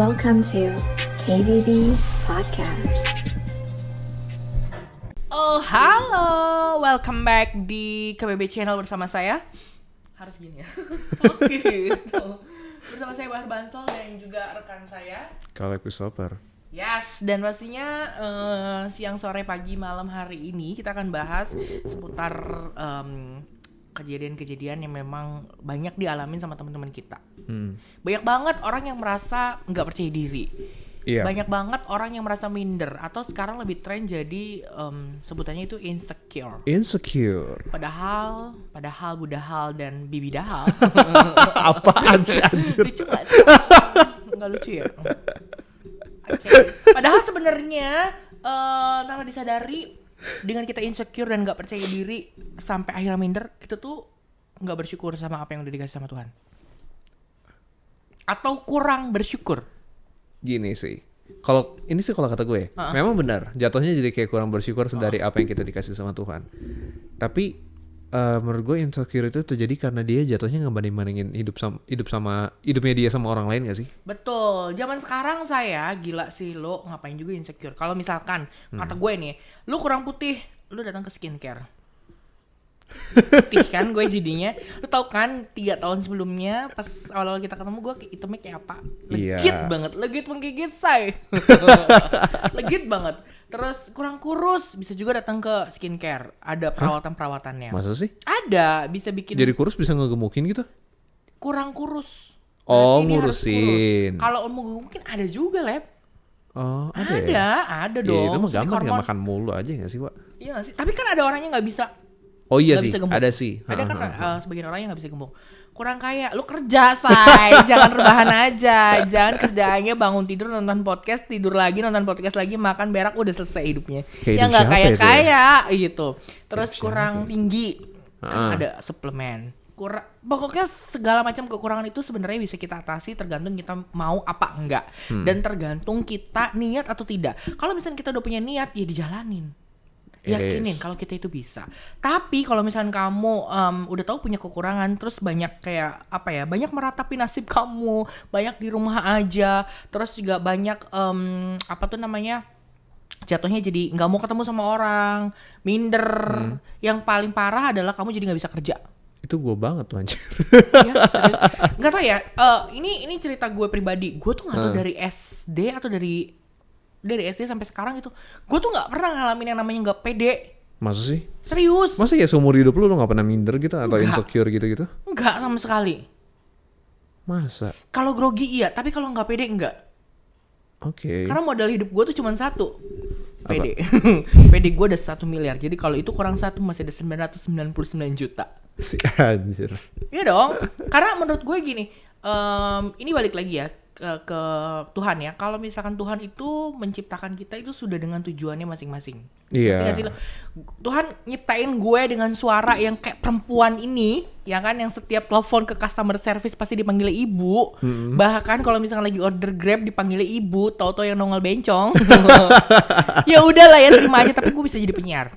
Welcome to KBB Podcast. Oh, halo. Welcome back di KBB Channel bersama saya. Harus gini ya. Oke. Bersama saya Bahar Bansol dan juga rekan saya Kaleb Christopher. Yes, dan pastinya siang, sore, pagi, malam hari ini kita akan bahas seputar kejadian-kejadian yang memang banyak dialamin sama teman-teman kita. Banyak banget orang yang merasa nggak percaya diri. Iya. Banyak banget orang yang merasa minder atau sekarang lebih tren jadi sebutannya itu insecure. Insecure. Padahal budahal dan bibidahal. Apaan sih anjir? Lucu gak sih? Nggak lucu ya? Oke. Padahal sebenarnya tanpa disadari dengan kita insecure dan nggak percaya diri sampai akhirnya minder, kita tuh nggak bersyukur sama apa yang udah dikasih sama Tuhan. Atau kurang bersyukur. Gini sih. Kalau kata gue, memang benar. Jatuhnya jadi kayak kurang bersyukur dari apa yang kita dikasih sama Tuhan. Tapi menurut gue insecure itu terjadi karena dia jatuhnya ngebanding-bandingin hidupnya dia sama orang lain gak sih? Betul. Zaman sekarang saya gila sih, lo ngapain juga insecure. Kalau misalkan kata gue nih, lo kurang putih, lo datang ke skincare. Putih kan gue jadinya. Lo tau kan 3 tahun sebelumnya pas awal-awal kita ketemu gue hitamnya kayak apa? Legit banget, legit menggigit say. Legit banget. Terus kurang kurus, bisa juga datang ke skincare. Ada perawatan-perawatannya. Masa sih? Ada, bisa bikin. Jadi kurus bisa ngegemukin gitu? Kurang kurus. Oh, Berarti dia harus ngurusin. kurus. Kalau mau mungkin ada juga, Lep. Oh, ada ya? Ada dong. Ya, itu mah Suntik gampang, tinggal hormon. makan mulu aja gak sih, Wak? Iya gak sih? Tapi kan ada orang yang gak bisa. Oh iya Gak sih, bisa gemuk. ada sih. Ada kan sebagian orang yang gak bisa gemuk. Kurang kaya, lu kerja say. Jangan rebahan aja. Jangan kerjaannya bangun tidur nonton podcast, tidur lagi nonton podcast lagi, makan berak udah selesai hidupnya. Kayak Yang hidup gak siapa itu kaya-kaya gitu. Terus Hidup kurang siapa? tinggi. Kan ada suplemen. Pokoknya segala macam kekurangan itu sebenarnya bisa kita atasi tergantung kita mau apa enggak. Dan tergantung kita niat atau tidak. Kalau misalnya kita udah punya niat, ya dijalanin. Yakinin kalau kita itu bisa. Tapi kalau misalnya kamu udah tahu punya kekurangan, terus banyak kayak apa ya, banyak meratapi nasib kamu, banyak di rumah aja, terus juga banyak apa tuh namanya, jatuhnya jadi nggak mau ketemu sama orang, minder. Yang paling parah adalah kamu jadi nggak bisa kerja. Itu gue banget tuh anjir. Ya, serius. Nggak tahu ya. Ini cerita gue pribadi. Gue tuh nggak tahu dari SD atau dari SD sampai sekarang itu, gue tuh nggak pernah ngalamin yang namanya nggak pede. Masa sih? Serius? Masa ya seumur hidup lu gak pernah minder gitu atau Enggak. insecure gitu-gitu? Nggak sama sekali. Masa? Kalau grogi iya, tapi kalau nggak pede enggak. Oke. Karena modal hidup gue tuh cuma satu. Pede. Pede gue udah 1 miliar. Jadi kalau itu kurang 1 masih ada 999 juta. Si anjir. Iya dong. Karena menurut gue gini, ini balik lagi ya ke Tuhan ya. Kalau misalkan Tuhan itu menciptakan kita itu sudah dengan tujuannya masing-masing. Iya. Ngerti gak sih lo? Tuhan nyiptain gue dengan suara yang kayak perempuan ini, ya kan, yang setiap telepon ke customer service pasti dipanggil ibu. Bahkan kalau misalkan lagi order Grab dipanggil ibu, tau-tau yang nongol bencong. Ya udahlah ya, terima aja, tapi gue bisa jadi penyiar.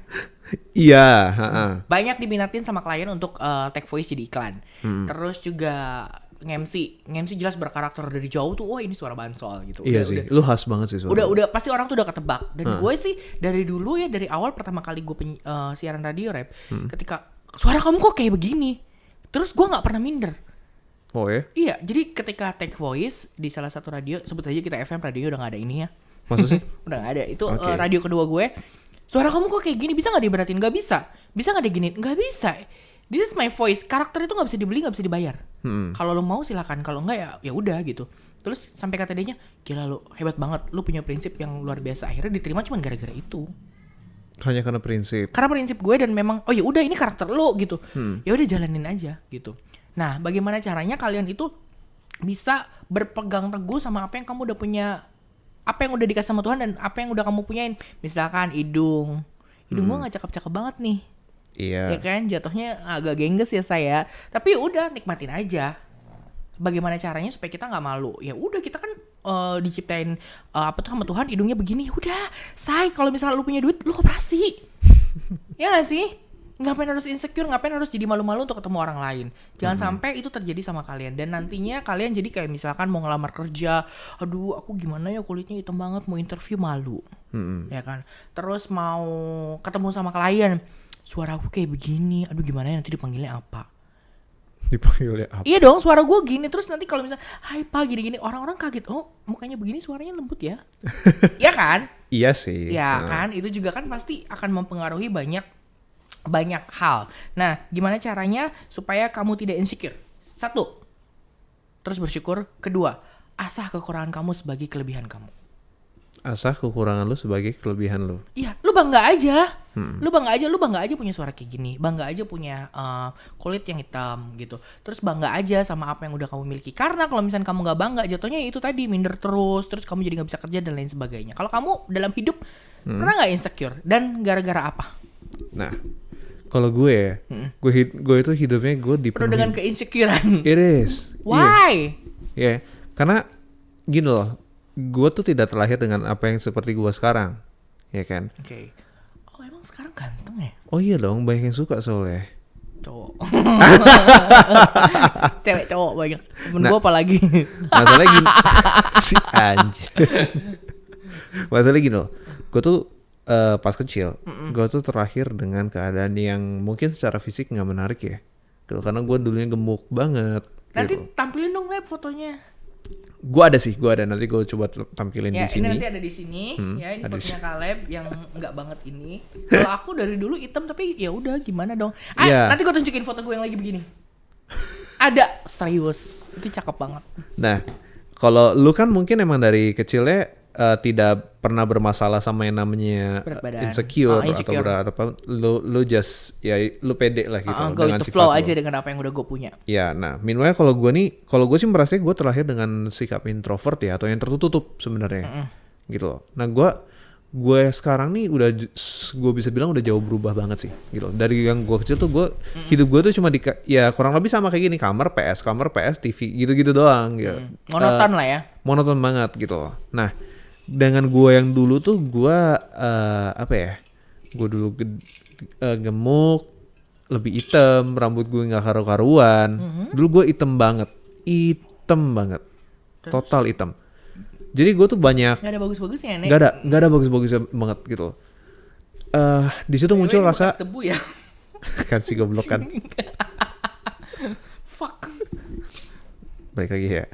Iya, Banyak diminatin sama klien untuk take voice jadi iklan. Terus juga nge-MC jelas berkarakter dari jauh tuh, wah ini suara Bansol gitu. Iya sih, lu khas banget sih suara. Udah pasti orang tuh udah ketebak. Dan gue sih dari dulu ya, dari awal pertama kali gue siaran radio rap, ketika suara kamu kok kayak begini, terus gue nggak pernah minder. Oh ya? Iya, jadi ketika take voice di salah satu radio, sebut saja kita FM, radio udah nggak ada ini ya. Masa sih? Udah nggak ada. Itu Oke. radio kedua gue. Suara kamu kok kayak gini, bisa nggak diberatin? Nggak bisa. Bisa nggak diginiin? Nggak bisa. This is my voice. Karakter itu nggak bisa dibeli, nggak bisa dibayar. Kalau lo mau silakan, kalau enggak ya udah gitu. Terus sampai kata dia, gila lo hebat banget, lo punya prinsip yang luar biasa. Akhirnya diterima cuma gara-gara itu. Hanya karena prinsip. Karena prinsip gue dan memang, oh ya udah ini karakter lo gitu. Ya udah jalanin aja gitu. Nah, bagaimana caranya kalian itu bisa berpegang teguh sama apa yang kamu udah punya, apa yang udah dikasih sama Tuhan dan apa yang udah kamu punyain. Misalkan hidung gue nggak cakep-cakep banget nih. Iya. Ya kan, jatuhnya agak gengges ya saya. Tapi udah nikmatin aja. Bagaimana caranya supaya kita nggak malu? Ya udah, kita kan diciptain apa tuh sama Tuhan, hidungnya begini. Udah, say, kalau misalnya lu punya duit, lu operasi. Ya gak sih? Ngapain harus insecure, ngapain harus jadi malu-malu untuk ketemu orang lain. Jangan sampai itu terjadi sama kalian. Dan nantinya kalian jadi kayak misalkan mau ngelamar kerja, aduh aku gimana ya kulitnya hitam banget, mau interview malu. Ya kan. Terus mau ketemu sama klien, suara aku kayak begini, aduh gimana ya nanti dipanggilnya apa. Dipanggilnya apa? Iya dong, suara gue gini. Terus nanti kalau misalnya hai pak gini-gini, orang-orang kaget, oh mukanya begini suaranya lembut ya. Iya kan? Iya sih. Ya kan, itu juga kan pasti akan mempengaruhi banyak hal. Nah, gimana caranya supaya kamu tidak insecure? 1, terus bersyukur. 2, asah kekurangan kamu sebagai kelebihan kamu. Asah kekurangan lu sebagai kelebihan lu. Iya, lu bangga aja. Lu bangga aja punya suara kayak gini. Bangga aja punya kulit yang hitam gitu. Terus bangga aja sama apa yang udah kamu miliki. Karena kalau misalnya kamu nggak bangga, jatuhnya itu tadi minder terus. Terus kamu jadi nggak bisa kerja dan lain sebagainya. Kalau kamu dalam hidup pernah nggak insecure? Dan gara-gara apa? Nah, kalau gue gue itu hidupnya gue dipenuhi Penuh dengan keinsecurean. It is. Why? Iya. Karena gini loh, gue tuh tidak terlahir dengan apa yang seperti gue sekarang, ya kan? Oke. Oh emang sekarang ganteng ya? Oh iya dong, banyak yang suka soalnya. Cowok. Cewek cowok banyak. Temen Nah. gue apalagi. Masalahnya gini, si anjir. Masalahnya gini loh, gue tuh pas kecil, gue tuh terlahir dengan keadaan yang mungkin secara fisik nggak menarik ya, gitu. Karena gue dulunya gemuk banget. Nanti Gitu. tampilin dong Lab fotonya. Gue ada nanti gue coba tampilin Ya di ini sini. nanti ada di sini. Ya ini ada di fotonya Caleb yang enggak banget ini. Kalau aku dari dulu hitam tapi ya udah gimana dong. Iya. Nanti gue tunjukin foto gue yang lagi begini. Ada serius. Itu cakep banget. Nah, kalau lu kan mungkin emang dari kecilnya tidak pernah bermasalah sama yang namanya Berat badan. insecure, Insecure. atau berat apa, lu just ya lu pede lah gitu Go dengan with the sifat flow lu. aja dengan apa yang udah gue punya. Ya, nah, meanwhile kalau gue sih merasa gue terlahir dengan sikap introvert ya, atau yang tertutup sebenarnya, gitu loh. Nah, gue sekarang nih gue bisa bilang udah jauh berubah banget sih, gitu loh. Dari yang gue kecil tuh hidup gue tuh cuma ya kurang lebih sama kayak gini, kamar PS, TV, gitu-gitu doang, gitu. Monoton lah ya. Monoton banget gitu loh. Nah, dengan gue yang dulu tuh gue apa ya? Gue dulu gemuk, lebih hitam, rambut gue nggak karu-karuan. Dulu gue hitam banget, total hitam. Jadi gue tuh banyak. Gak ada bagus-bagusnya nih. Gak ada bagus-bagusnya banget gitu loh. Di situ muncul rasa debu ya. kan si goblok kan. Fuck. Balik lagi ya.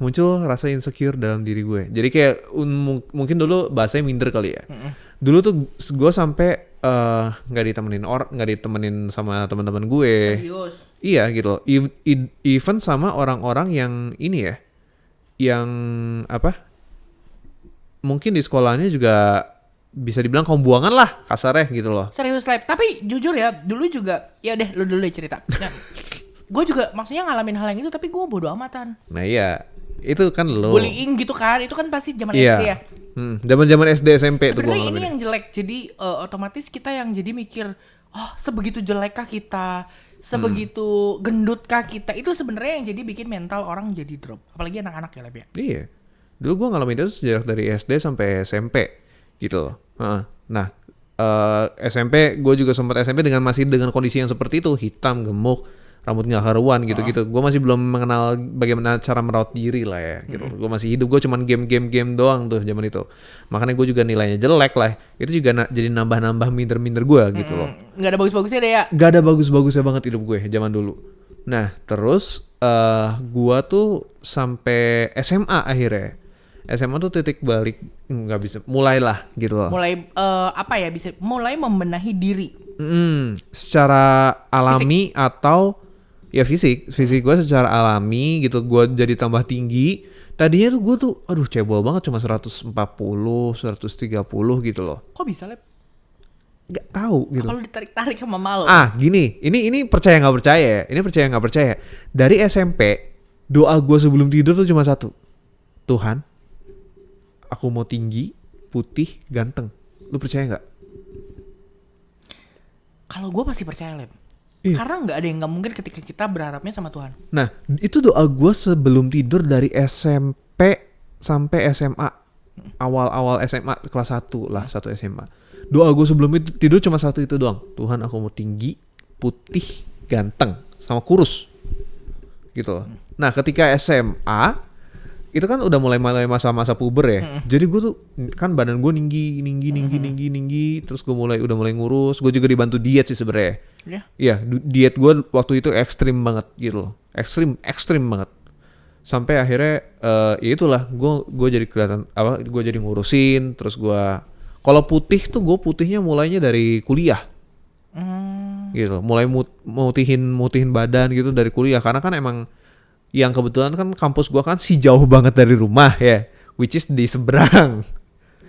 Muncul rasa insecure dalam diri gue. Jadi kayak mungkin dulu bahasanya minder kali ya. Dulu tuh gue sampai nggak ditemenin sama teman-teman gue. Serius. Iya gitu loh. Even sama orang-orang yang ini ya, yang apa? Mungkin di sekolahnya juga bisa dibilang kaum buangan lah kasarnya gitu loh. Serius Lab. Tapi jujur ya, dulu juga ya deh lu dulu cerita. Nah, gue juga maksudnya ngalamin hal yang itu tapi gue bodo amatan. Nah iya, itu kan lo. Bullying gitu kan, itu kan pasti zaman Iya. SD ya. Zaman SD SMP tuh gue Sebenarnya ini ngalamin. yang jelek, jadi otomatis kita yang jadi mikir, oh sebegitu jelekkah kita, sebegitu gendutkah kita, itu sebenarnya yang jadi bikin mental orang jadi drop, apalagi anak-anak ya Lab ya. Iya. Dulu gue ngalamin itu sejak dari SD sampai SMP gitu loh. Nah, SMP gue juga sempat SMP masih dengan kondisi yang seperti itu, hitam, gemuk, rambut nggak karuan gitu-gitu. Gue masih belum mengenal bagaimana cara merawat diri lah ya gitu. Gue masih hidup, gue cuman game doang tuh zaman itu. Makanya gue juga nilainya jelek lah. Itu juga jadi nambah minder gue gitu loh. Nggak ada bagus-bagusnya deh ya. Gak ada bagus-bagusnya banget hidup gue zaman dulu. Nah terus gue tuh sampai SMA akhirnya. SMA tuh titik balik, nggak bisa, mulailah gitu loh. Mulai bisa mulai membenahi diri. Secara alami atau ya fisik gue secara alami gitu, gue jadi tambah tinggi. Tadinya tuh gue tuh aduh cebol banget, cuma 140 130 gitu loh. Kok bisa Lab? Gak tahu gitu. Apa lu ditarik-tarik sama malu? Gini, ini percaya nggak percaya ya, dari SMP doa gue sebelum tidur tuh cuma satu, Tuhan aku mau tinggi, putih, ganteng. Lu percaya nggak? Kalau gue pasti percaya Lab. Iya. Karena nggak ada yang nggak mungkin ketika kita berharapnya sama Tuhan. Nah, itu doa gue sebelum tidur dari SMP sampai SMA. Awal-awal SMA kelas 1 lah, 1 SMA. doa gue sebelum itu tidur cuma satu itu doang. Tuhan, aku mau tinggi, putih, ganteng, sama kurus gitu. Nah ketika SMA itu kan udah mulai masa-masa puber ya. Jadi gue tuh kan badan gue tinggi, terus gue udah mulai ngurus. Gue juga dibantu diet sih sebenarnya. Iya, diet gue waktu itu ekstrim banget gitu loh. Ekstrim banget. Sampai akhirnya ya itulah gue jadi kelihatan apa, gue jadi ngurusin. Terus gue kalau putih tuh gue putihnya mulainya dari kuliah. Gitu, mulai mutihin badan gitu dari kuliah, karena kan emang yang kebetulan kan kampus gua kan jauh banget dari rumah ya, which is di seberang.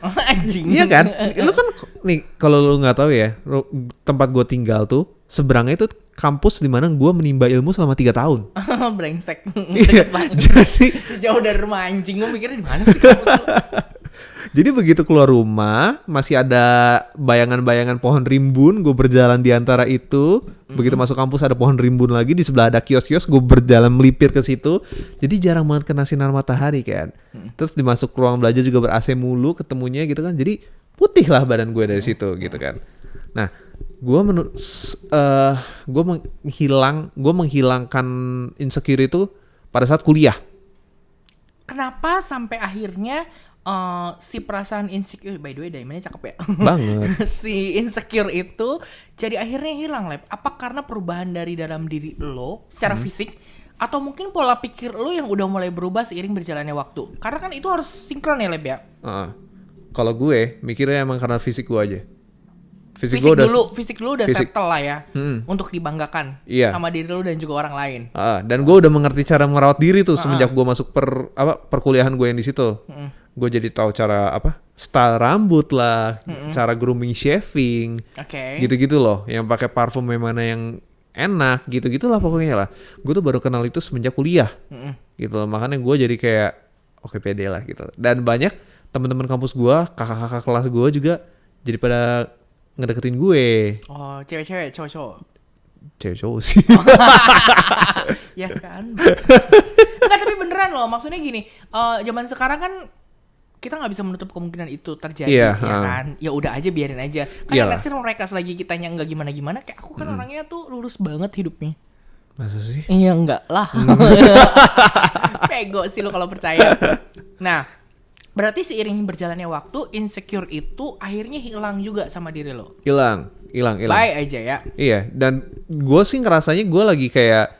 Oh, anjing. Iya kan? Lu kan nih kalau lu nggak tahu ya, tempat gua tinggal tuh seberangnya itu kampus di mana gua menimba ilmu selama 3 tahun. Brengsek. Iya. Jadi jauh dari rumah anjing, gua mikirnya di mana sih kampus lu? Jadi begitu keluar rumah masih ada bayangan-bayangan pohon rimbun, gue berjalan di antara itu. Begitu masuk kampus ada pohon rimbun lagi, di sebelah ada kios-kios, gue berjalan melipir ke situ. Jadi jarang banget kena sinar matahari kan. Terus dimasuk ruang belajar juga ber-AC mulu ketemunya gitu kan. Jadi putih lah badan gue dari situ gitu kan. Nah, gue menghilangkan insecure itu pada saat kuliah. Kenapa sampai akhirnya si perasaan insecure, by the way Daimannya cakep ya banget. Si insecure itu jadi akhirnya hilang, Lep? Apa karena perubahan dari dalam diri lo secara fisik, atau mungkin pola pikir lo yang udah mulai berubah seiring berjalannya waktu? Karena kan itu harus sinkron ya, Lep ya. Kalau gue mikirnya emang karena fisik gue aja. Fisik dulu udah settle lah ya, untuk dibanggakan sama diri lo dan juga orang lain. Dan gue udah mengerti cara merawat diri tuh semenjak gue masuk perkuliahan gue yang di situ. Gue jadi tahu cara style rambut lah, cara grooming, shaving, gitu-gitu loh. Yang pakai parfum yang mana yang enak, gitu-gitulah pokoknya lah. Gue tuh baru kenal itu semenjak kuliah, gitu loh. Makanya gue jadi kayak oke, pede lah gitu. Dan banyak teman-teman kampus gue, kakak-kakak kelas gue juga jadi pada ngedeketin gue. Oh, cewek-cewek, cowok-cowok? Cewek-cowok sih. Ya kan. Enggak, tapi beneran loh. Maksudnya gini, zaman sekarang kan kita nggak bisa menutup kemungkinan itu terjadi, ya kan? Ya udah aja, biarin aja. Kan next mereka selagi kitanya nggak gimana-gimana, kayak aku kan orangnya tuh lurus banget hidupnya. Masa sih? Iya, enggak lah. Pego sih lo kalau percaya. Nah, berarti seiring berjalannya waktu, insecure itu akhirnya hilang juga sama diri lo? Hilang. Baik aja ya? Iya, dan gue sih ngerasanya gue lagi kayak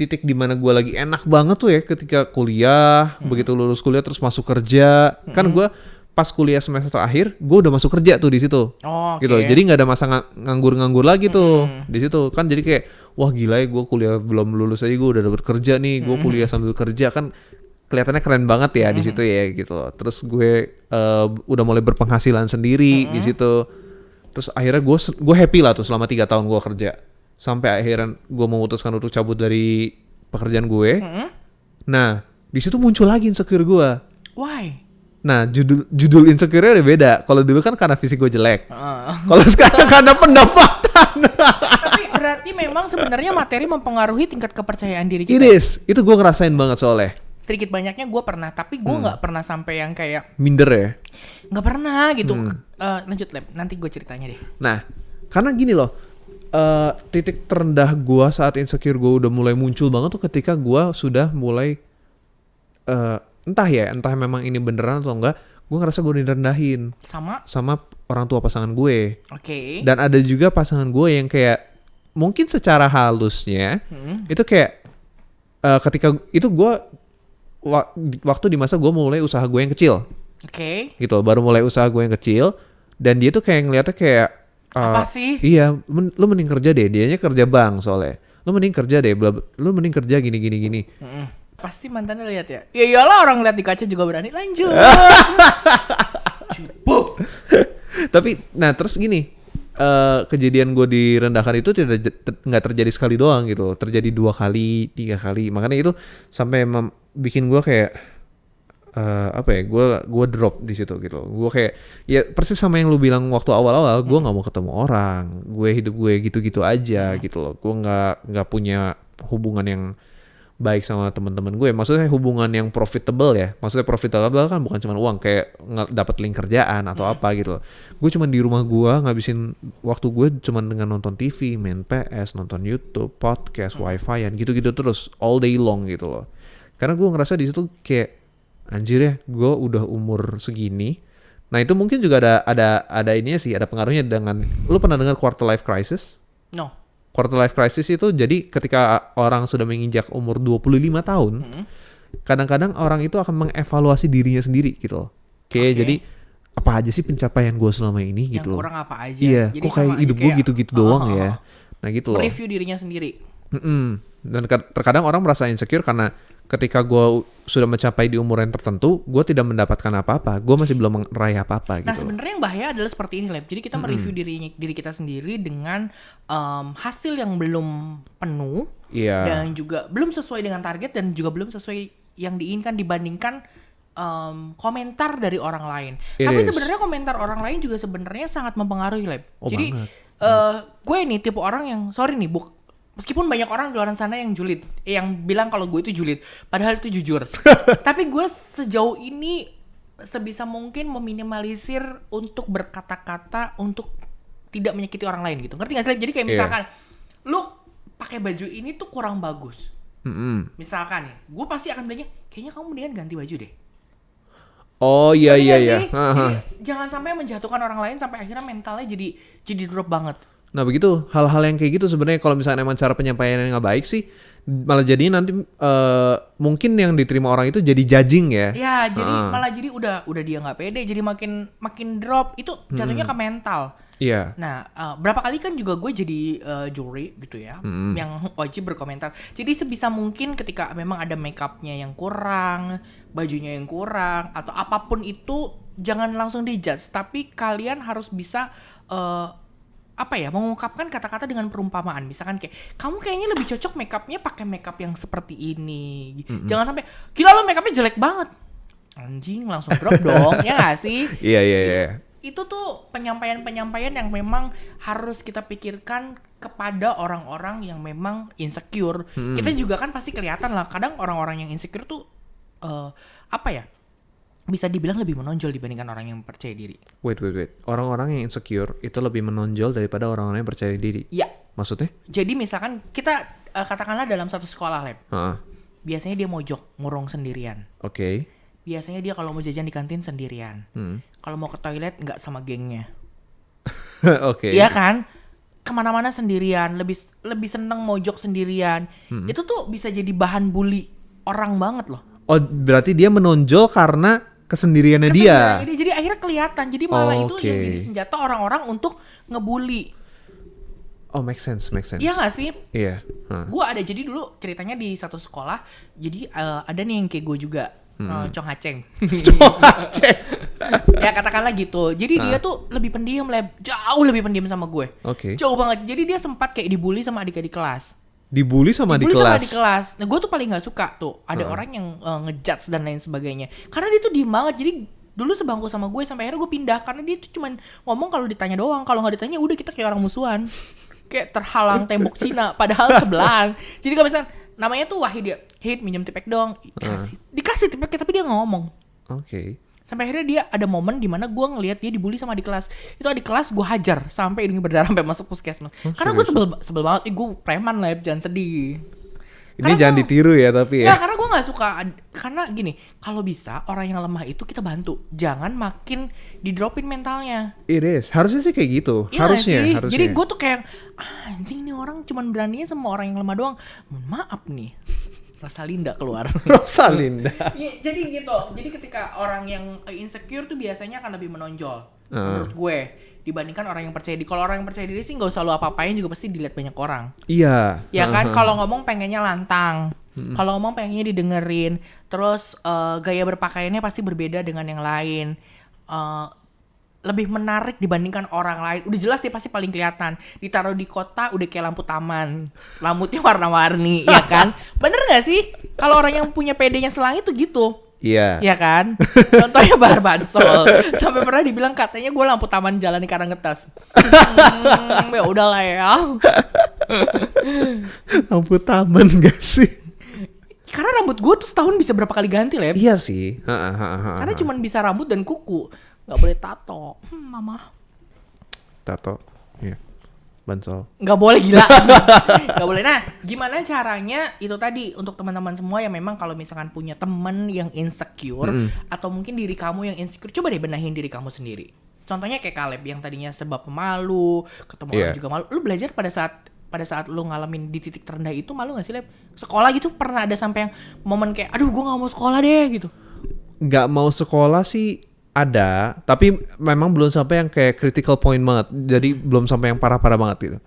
titik di mana gue lagi enak banget tuh ya ketika kuliah. Begitu lulus kuliah terus masuk kerja. Kan gue pas kuliah semester akhir, gue udah masuk kerja tuh di situ. Gitu. Jadi nggak ada masa nganggur-nganggur lagi tuh di situ. Kan jadi kayak wah gila ya, gue kuliah belum lulus aja gue udah dapet kerja nih. Gue kuliah sambil kerja kan kelihatannya keren banget ya di situ ya gitu. Terus gue udah mulai berpenghasilan sendiri di situ. Terus akhirnya gue happy lah tuh selama 3 tahun gue kerja. Sampai akhirnya gue memutuskan untuk cabut dari pekerjaan gue. Nah, di situ muncul lagi insecure gue. Why? Nah, judul insecure-nya udah beda. Kalau dulu kan karena fisik gue jelek. Kalau sekarang karena pendapatan. Tapi berarti memang sebenarnya materi mempengaruhi tingkat kepercayaan diri kita. Itu gue ngerasain banget soalnya. Sedikit banyaknya gue pernah, tapi gue nggak pernah sampai yang kayak minder ya. Nggak pernah gitu. Lanjut, Lep. Nanti gue ceritanya deh. Nah, karena gini loh. Titik terendah gue saat insecure gue udah mulai muncul banget tuh ketika gue sudah mulai entah memang ini beneran atau enggak, gue ngerasa gue direndahin sama orang tua pasangan gue. Dan ada juga pasangan gue yang kayak mungkin secara halusnya itu kayak ketika itu gue waktu di masa gue mulai usaha gue yang kecil, gitu, baru mulai usaha gue yang kecil, dan dia tuh kayak ngeliatnya kayak apa sih? Iya, lu mending kerja deh. Dianya kerja bank soalnya. Lu mending kerja deh. Lu mending kerja gini. Pasti mantannya lihat ya. Ya iyalah, orang lihat di kaca juga berani. Lanjut. Tapi, nah terus gini, kejadian gue direndahkan itu nggak terjadi sekali doang gitu. Terjadi 2 kali, 3 kali. Makanya itu sampai bikin gue kayak gue drop di situ gitu. Gue kayak ya persis sama yang lu bilang waktu awal-awal, gue nggak mau ketemu orang, gue hidup gue gitu-gitu aja gitu loh. Gue nggak punya hubungan yang baik sama teman-teman gue. Maksudnya hubungan yang profitable ya. Maksudnya profitable kan bukan cuma uang, kayak dapat link kerjaan atau apa gitu loh. Gue cuma di rumah gue ngabisin waktu gue cuma dengan nonton TV, main PS, nonton YouTube, podcast, wifi-an gitu-gitu terus all day long gitu loh. Karena gue ngerasa di situ kayak anjir ya, gue udah umur segini. Nah itu mungkin juga ada ininya sih, ada pengaruhnya dengan, lu pernah dengar quarter life crisis? No. Quarter life crisis itu jadi ketika orang sudah menginjak umur 25 tahun, kadang-kadang orang itu akan mengevaluasi dirinya sendiri gitu loh. Jadi apa aja sih pencapaian gue selama ini gitu loh. Yang kurang apa aja. Iya, Jadi kok kayak hidup gue gitu-gitu doang ya. Nah gitu loh. Review dirinya sendiri. Dan terkadang orang merasa insecure karena ketika gue sudah mencapai di umur yang tertentu, gue tidak mendapatkan apa-apa, gue masih belum meraih apa-apa gitu. Nah sebenarnya yang bahaya adalah seperti ini, Lab. Jadi kita mereview diri kita sendiri dengan hasil yang belum penuh, dan juga belum sesuai dengan target, dan juga belum sesuai yang diinginkan dibandingkan komentar dari orang lain. Tapi sebenarnya komentar orang lain juga sebenarnya sangat mempengaruhi, Lab. Jadi gue nih tipe orang yang meskipun banyak orang di luar sana yang julid, yang bilang kalau gue itu julid, padahal itu jujur. Tapi gue sejauh ini sebisa mungkin meminimalisir untuk berkata-kata untuk tidak menyakiti orang lain gitu. Ngerti gak sih? Jadi kayak misalkan, lu pakai baju ini tuh kurang bagus. Misalkan nih, gue pasti akan bilangnya, kayaknya kamu mendingan ganti baju deh. Oh iya. Jadi jangan sampai menjatuhkan orang lain sampai akhirnya mentalnya jadi drop banget. Nah begitu, hal-hal yang kayak gitu sebenarnya kalau misalnya emang cara penyampaiannya nggak baik sih, malah jadinya nanti mungkin yang diterima orang itu jadi judging ya. Ya, jadi malah jadi udah dia nggak pede, jadi makin drop, itu jatuhnya ke mental. Iya. Nah, berapa kali kan juga gue jadi juri gitu ya, yang wajib berkomentar. Jadi sebisa mungkin ketika memang ada makeupnya yang kurang, bajunya yang kurang, atau apapun itu, jangan langsung dijudge, tapi kalian harus bisa mengungkapkan kata-kata dengan perumpamaan. Misalkan kayak, kamu kayaknya lebih cocok makeupnya pakai makeup yang seperti ini. Jangan sampai, gila lo makeupnya jelek banget. Anjing, langsung drop dong, ya gak sih? Iya. Itu tuh penyampaian-penyampaian yang memang harus kita pikirkan kepada orang-orang yang memang insecure. Kita juga kan pasti kelihatan lah, kadang orang-orang yang insecure tuh bisa dibilang lebih menonjol dibandingkan orang yang percaya diri. Wait. Orang-orang yang insecure itu lebih menonjol daripada orang-orang yang percaya diri? Iya. Maksudnya? Jadi misalkan kita katakanlah dalam satu sekolah, Lab. Biasanya dia mojok, ngurung sendirian. Oke. Biasanya dia kalau mau jajan di kantin sendirian. Kalau mau ke toilet nggak sama gengnya. Oke. Iya kan? Kemana-mana sendirian, lebih seneng mojok sendirian. Itu tuh bisa jadi bahan bully orang banget loh. Oh, berarti dia menonjol karena kesendiriannya dia. Jadi akhirnya kelihatan. Jadi malah itu yang jadi senjata orang-orang untuk ngebully. Oh, make sense. Iya gak sih? Iya. Gue ada, jadi dulu ceritanya di satu sekolah. Jadi ada nih yang kayak gue juga. Chong Haceng. Ya katakanlah gitu. Jadi dia tuh lebih pendiam, jauh lebih pendiam sama gue. Jauh banget. Jadi dia sempat kayak dibully sama adik-adik kelas. Dibully sama di kelas. Nah gue tuh paling gak suka tuh ada orang yang ngejudge dan lain sebagainya. Karena dia tuh diem banget. Jadi dulu sebangku sama gue sampai akhirnya gue pindah. Karena dia tuh cuman ngomong kalau ditanya doang. Kalau gak ditanya udah kita kayak orang musuhan. Kayak terhalang tembok Cina. Padahal sebelahan. Jadi kalau misalnya namanya tuh Wahid ya, Hid minjem tipek dong. Dikasih tipek tapi dia gak ngomong. Sampai akhirnya dia ada momen dimana gue ngelihat dia dibully sama adik kelas. Itu adik kelas gue hajar sampai hidungnya berdarah sampai masuk puskesmas. Karena gue sebel banget. Gue preman lah, jangan sedih. Ini jangan ditiru ya tapi ya. Ya karena gue gak suka. Karena gini, kalau bisa orang yang lemah itu kita bantu. Jangan makin didropin mentalnya. It is. Harusnya sih kayak gitu. Ya, harusnya. Jadi gue tuh kayak anjing nih orang cuman beraninya sama orang yang lemah doang. Maaf nih, Rosalinda keluar. Rosalinda. Ya, jadi gitu. Jadi ketika orang yang insecure tuh biasanya akan lebih menonjol menurut gue dibandingkan orang yang percaya diri. Kalau orang yang percaya diri sih nggak usah lu apa-apain juga pasti dilihat banyak orang. Iya. Ya kan, kalau ngomong pengennya lantang. Kalau ngomong pengennya didengerin. Terus gaya berpakaiannya pasti berbeda dengan yang lain. Lebih menarik dibandingkan orang lain. Udah jelas dia pasti paling kelihatan. Ditaruh di kota udah kayak lampu taman. Rambutnya warna-warni, ya kan? Bener gak sih? Kalau orang yang punya PD-nya selangit tuh gitu. Iya. Iya kan? Contohnya Bahar Bansol. Sampai pernah dibilang katanya gue lampu taman jalan di Karangetas. Ya udahlah ya. Lampu taman gak sih? Karena rambut gue tuh setahun bisa berapa kali ganti, Lep. Iya sih. Karena cuman bisa rambut dan kuku, nggak boleh tato. Mama. Tato. Iya. Bansol. Nggak boleh, gila. Nggak boleh. Nah, gimana caranya itu tadi untuk teman-teman semua yang memang kalau misalkan punya temen yang insecure atau mungkin diri kamu yang insecure, coba deh benahin diri kamu sendiri. Contohnya kayak Caleb yang tadinya sebab pemalu, ketemu orang juga malu. Lu belajar pada saat lu ngalamin di titik terendah itu malu gak sih, Lep? Sekolah gitu pernah ada sampai yang momen kayak aduh gue gak mau sekolah deh gitu? Gak mau sekolah sih ada, tapi memang belum sampai yang kayak critical point banget. Jadi belum sampai yang parah-parah banget gitu.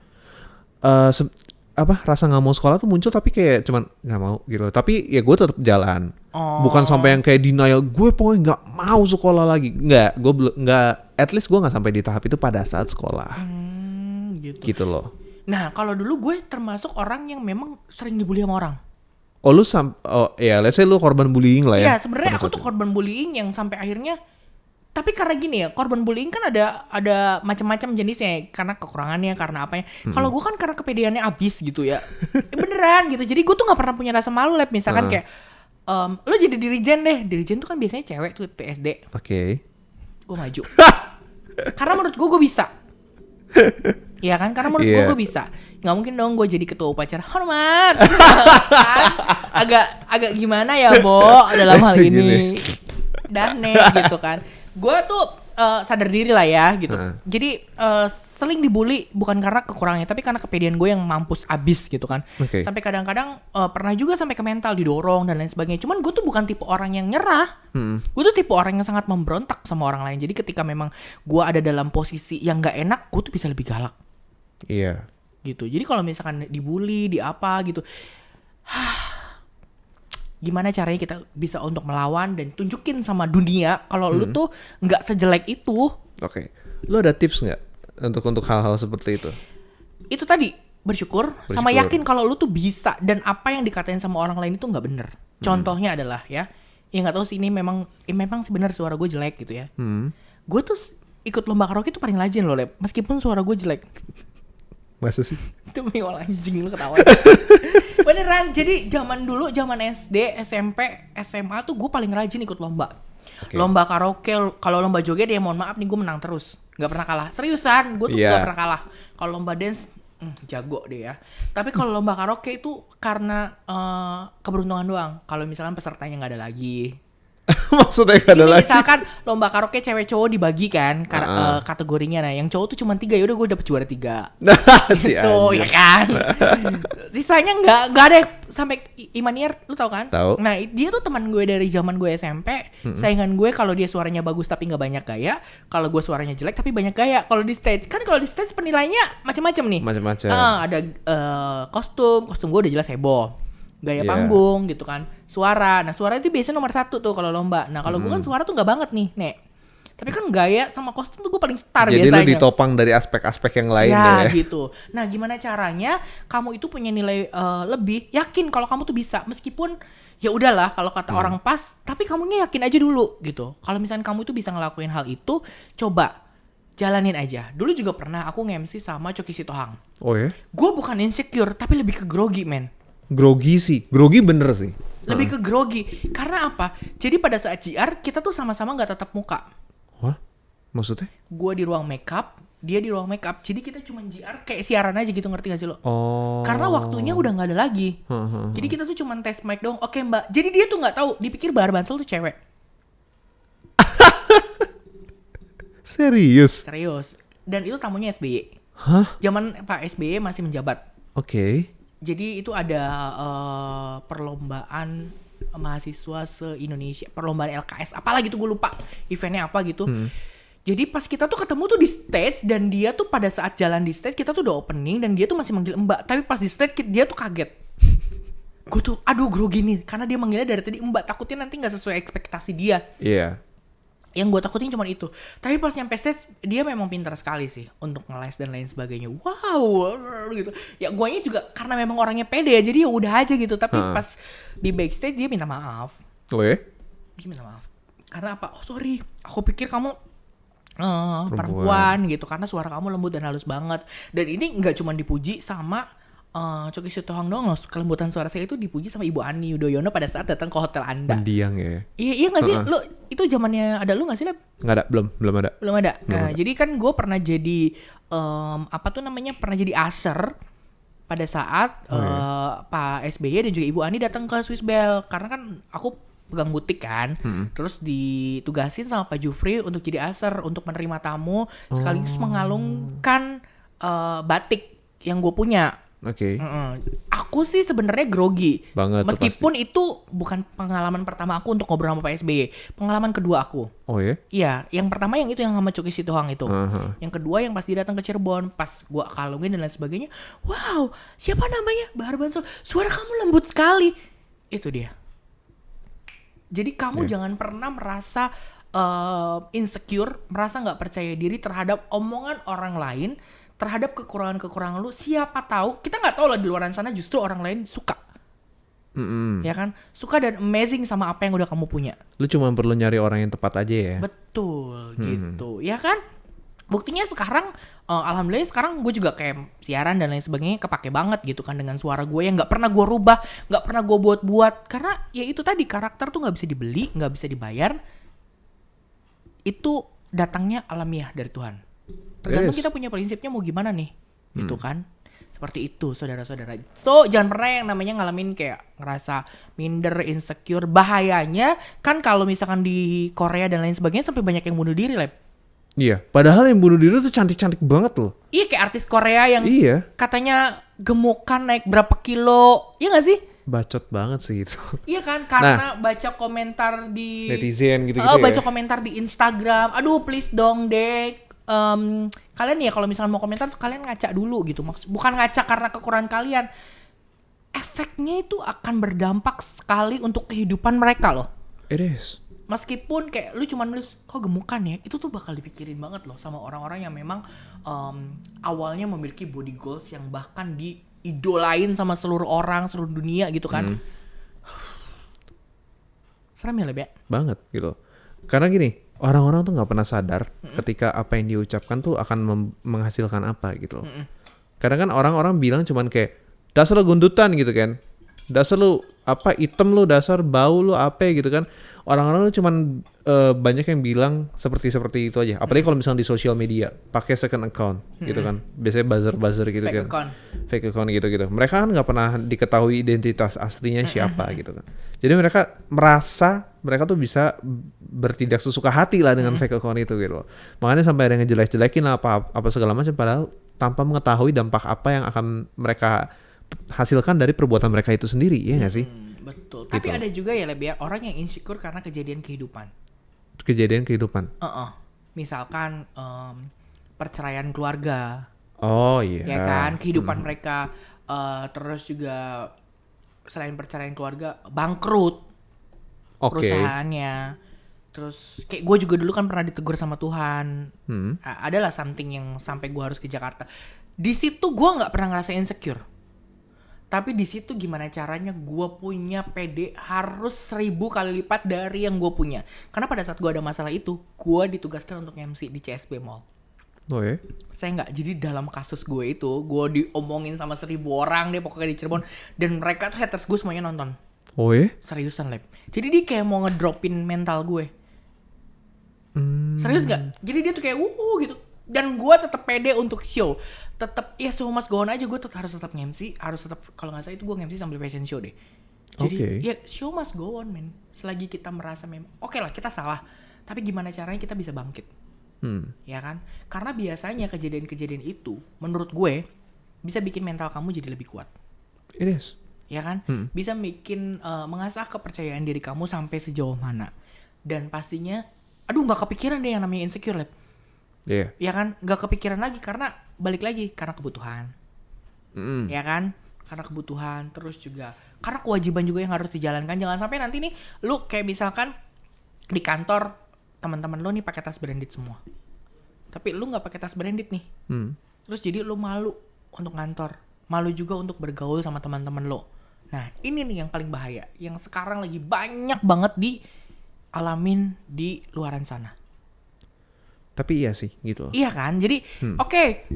Rasa gak mau sekolah tuh muncul tapi kayak cuman gak mau gitu. Tapi ya gue tetap jalan. Bukan sampai yang kayak denial, gue pokoknya gak mau sekolah lagi. Enggak, gue belum, enggak, at least gue gak sampai di tahap itu pada saat sekolah. Gitu loh. Nah, kalau dulu gue termasuk orang yang memang sering dibully sama orang. Oh let's say lu korban bullying lah ya. Iya, sebenarnya aku tuh korban bullying yang sampai akhirnya, tapi karena gini ya, korban bullying kan ada macam-macam jenisnya, karena kekurangannya, karena apanya. Kalau gue kan karena kepedeannya abis gitu ya. Beneran gitu. Jadi gue tuh nggak pernah punya rasa malu, Lep. Misalkan kayak lu jadi dirijen deh. Dirijen tuh kan biasanya cewek tuh PSD. Oke. Gue maju. Karena menurut gue bisa. Iya kan? Karena menurut gue bisa. Nggak mungkin dong gue jadi ketua upacara hormat. agak gimana ya, Bo, dalam hal ini. Dane gitu kan. Gue tuh sadar diri lah ya gitu. Jadi sering dibully bukan karena kekurangannya, tapi karena kepedean gue yang mampus abis gitu kan. Sampai kadang-kadang pernah juga sampai ke mental, didorong dan lain sebagainya. Cuman gue tuh bukan tipe orang yang nyerah. Gue tuh tipe orang yang sangat memberontak sama orang lain. Jadi ketika memang gue ada dalam posisi yang gak enak, gue tuh bisa lebih galak. Iya. Gitu. Jadi kalau misalkan dibully, di apa gitu, gimana caranya kita bisa untuk melawan dan tunjukin sama dunia kalau lu tuh nggak sejelek itu. Oke. Lu ada tips nggak untuk hal-hal seperti itu? Itu tadi bersyukur sama yakin kalau lu tuh bisa, dan apa yang dikatain sama orang lain itu nggak bener. Contohnya adalah ya nggak tahu sih ini memang sebenarnya suara gue jelek gitu ya. Gue tuh ikut lomba karaoke tuh paling rajin loh, Lep, meskipun suara gue jelek. Masa sih? Demi Allah, anjing lu ketawa. Beneran, jadi zaman dulu, zaman SD, SMP, SMA tuh gue paling rajin ikut lomba. Lomba karaoke, kalau lomba joget ya mohon maaf nih, gue menang terus. Gak pernah kalah, seriusan, gue tuh gak pernah kalah. Kalau lomba dance, jago deh ya. Tapi kalau lomba karaoke itu karena keberuntungan doang. Kalau misalkan pesertanya gak ada lagi. Maksudnya gak ada lagi? Misalkan lomba karaoke cewek cowok dibagi kan kategorinya. Nah yang cowok tuh cuma 3, yaudah gue dapet juara 3. Gitu ya kan. Sisanya gak ada. Sampai Imanier, lu tau kan? Tahu. Nah dia tuh teman gue dari zaman gue SMP. Saingan gue kalau dia suaranya bagus tapi gak banyak gaya. Kalau gue suaranya jelek tapi banyak gaya. Kalau di stage, kan kalau di stage penilainya macam-macam nih. Macam-macam. Ada kostum gue udah jelas heboh. Gaya panggung gitu kan, suara. Nah suara itu biasanya nomor 1 tuh kalau lomba. Nah kalau gue kan suara tuh nggak banget nih, Nek. Tapi kan gaya sama kostum tuh gue paling star. Jadi biasanya. Jadi lu ditopang dari aspek-aspek yang lain ya gitu. Nah gimana caranya kamu itu punya nilai lebih, yakin kalau kamu tuh bisa, meskipun ya udahlah kalau kata orang pas, tapi kamunya yakin aja dulu gitu. Kalau misalnya kamu itu bisa ngelakuin hal itu, coba jalanin aja. Dulu juga pernah aku nge-MC sama Coki Sitohang. Oh ya? Gue bukan insecure, tapi lebih ke grogi, men. Grogi sih, grogi bener sih. Lebih ke grogi, karena apa? Jadi pada saat JR kita tuh sama-sama nggak tatap muka. Wah, maksudnya? Gue di ruang makeup, dia di ruang makeup. Jadi kita cuma JR kayak siaran aja gitu, ngerti gak sih lo? Oh. Karena waktunya udah nggak ada lagi. Jadi kita tuh cuma tes mic doang. Oke mbak. Jadi dia tuh nggak tahu, dipikir Bahar Bansol tuh cewek. Serius? Serius. Dan itu tamunya SBY. Hah? Zaman Pak SBY masih menjabat. Oke. Jadi itu ada perlombaan mahasiswa se-Indonesia, perlombaan LKS, apalah gitu gue lupa eventnya apa gitu. Jadi pas kita tuh ketemu tuh di stage, dan dia tuh pada saat jalan di stage kita tuh udah opening dan dia tuh masih manggil mbak, tapi pas di stage dia tuh kaget. Gue tuh aduh grogi nih karena dia manggilnya dari tadi mbak, takutnya nanti nggak sesuai ekspektasi dia. Iya. Yang gue takutin cuma itu. Tapi pas nyampe stage dia memang pintar sekali sih untuk ngeles dan lain sebagainya. Wow gitu. Ya guanya juga karena memang orangnya pede ya, jadi ya udah aja gitu. Tapi pas di backstage dia minta maaf. Oh ya? Dia minta maaf. Karena apa? Oh sorry, aku pikir kamu perempuan gitu, karena suara kamu lembut dan halus banget. Dan ini nggak cuma dipuji sama Coki Sitohang doang loh, kelembutan suara saya itu dipuji sama Ibu Ani Yudhoyono pada saat datang ke hotel Anda. Mendiang ya. Iya nggak sih? Lo itu zamannya ada lu nggak sih, Lep? Nggak ada, belum ada. Belum ada. Belum Nah, ada. jadi kan gue pernah jadi pernah jadi aser pada saat Pak SBY dan juga Ibu Ani datang ke Swiss Bell, karena kan aku pegang butik kan, terus ditugasin sama Pak Jufri untuk jadi aser untuk menerima tamu sekaligus mengalungkan batik yang gue punya. Oke. Aku sih sebenarnya grogi Banget tuh meskipun itu bukan pengalaman pertama aku untuk ngobrol sama Pak SBY, pengalaman kedua aku. Oh ya? Iya, yang pertama yang itu yang sama Coki Sitohang itu. Aha. Yang kedua yang pas dia datang ke Cirebon, pas gua kalungin dan lain sebagainya. Wow, siapa namanya? Bahar Bansol. Suara kamu lembut sekali. Itu dia. Jadi kamu jangan pernah merasa insecure, merasa nggak percaya diri terhadap omongan orang lain, terhadap kekurangan-kekurangan lu. Siapa tahu, kita nggak tahu lah di luar sana justru orang lain suka. Ya kan, suka dan amazing sama apa yang udah kamu punya. Lu cuma perlu nyari orang yang tepat aja ya. Betul gitu, ya kan? Buktinya sekarang, alhamdulillah sekarang gue juga kayak siaran dan lain sebagainya kepake banget gitu kan dengan suara gue yang nggak pernah gue rubah, nggak pernah gue buat-buat, karena ya itu tadi karakter tuh nggak bisa dibeli, nggak bisa dibayar. Itu datangnya alamiah dari Tuhan. Tergantung kita punya prinsipnya mau gimana nih, gitu kan? Seperti itu, saudara-saudara. So, jangan pernah yang namanya ngalamin kayak ngerasa minder, insecure. Bahayanya kan kalau misalkan di Korea dan lain sebagainya sampai banyak yang bunuh diri, Lep. Iya, padahal yang bunuh diri tuh cantik-cantik banget loh. Iya, kayak artis Korea yang katanya gemukan naik berapa kilo. Iya gak sih? Bacot banget sih itu. Iya kan, karena baca komentar di netizen gitu-gitu baca komentar di Instagram. Aduh, please dong, Dek. Kalian ya kalau misalkan mau komentar tuh kalian ngaca dulu gitu. Bukan ngaca karena kekurangan kalian. Efeknya itu akan berdampak sekali untuk kehidupan mereka loh. It is. Meskipun kayak lu cuma nulis kok gemukan ya, itu tuh bakal dipikirin banget loh sama orang-orang yang memang awalnya memiliki body goals yang bahkan diidolain sama seluruh orang, seluruh dunia gitu kan. Serem ya, Leb ya? Banget gitu. Karena gini, orang-orang tuh nggak pernah sadar ketika apa yang diucapkan tuh akan menghasilkan apa gitu loh. Kadang kan orang-orang bilang cuman kayak dasar lu gundutan gitu kan, dasar lu apa hitam lu, dasar bau lu apa gitu kan. Orang-orang tuh cuman banyak yang bilang seperti itu aja. Apalagi kalau misalnya di sosial media pakai second account gitu kan, biasanya buzzer gitu kan, fake account gitu. Mereka kan nggak pernah diketahui identitas aslinya siapa gitu kan. Jadi mereka merasa mereka tuh bisa bertindak sesuka hati lah dengan fake account itu gitu loh. Makanya sampai ada yang ngejelek-jelekin apa segala macam padahal tanpa mengetahui dampak apa yang akan mereka hasilkan dari perbuatan mereka itu sendiri, ya nggak sih? Betul. Gitu. Tapi ada juga ya, Leb ya, orang yang insecure karena kejadian kehidupan. Misalkan perceraian keluarga. Oh iya. Ya kan, kehidupan mereka terus juga selain perceraian keluarga, bangkrut perusahaannya. Terus kayak gue juga dulu kan pernah ditegur sama Tuhan. Adalah something yang sampai gue harus ke Jakarta. Di situ gue nggak pernah ngerasa insecure. Tapi di situ gimana caranya gue punya PD harus 1000 kali lipat dari yang gue punya. Karena pada saat gue ada masalah itu, gue ditugaskan untuk MC di CSB Mall. Oh ya? Saya nggak, jadi dalam kasus gue itu, gue diomongin sama 1000 orang deh pokoknya di Cirebon. Dan mereka tuh haters gue semuanya nonton. Oh ya? Seriusan, Leb. Jadi dia kayak mau ngedropin mental gue. Serius gak? Jadi dia tuh kayak gitu. Dan gue tetap pede untuk show. Tetap ya show must go on aja. Gue harus tetap nge-MC. Harus tetap, kalau gak salah itu gue nge-MC sambil fashion show deh. Jadi ya show must go on, men. Selagi kita merasa oke lah kita salah, tapi gimana caranya kita bisa bangkit. Ya kan? Karena biasanya kejadian-kejadian itu menurut gue bisa bikin mental kamu jadi lebih kuat. It is. Ya kan? Bisa bikin mengasah kepercayaan diri kamu sampai sejauh mana. Dan pastinya gak kepikiran deh yang namanya insecure, Leb. Iya. Ya kan? Gak kepikiran lagi karena balik lagi karena kebutuhan. Ya kan? Karena kebutuhan, terus juga karena kewajiban juga yang harus dijalankan. Jangan sampai nanti nih lu kayak misalkan di kantor teman-teman lu nih pakai tas branded semua. Tapi lu nggak pakai tas branded nih. Terus jadi lu malu untuk ngantor. Malu juga untuk bergaul sama teman-teman lu. Nah, ini nih yang paling bahaya, yang sekarang lagi banyak banget dialamin di luaran sana. Tapi iya sih gitu loh. Iya kan? Jadi oke,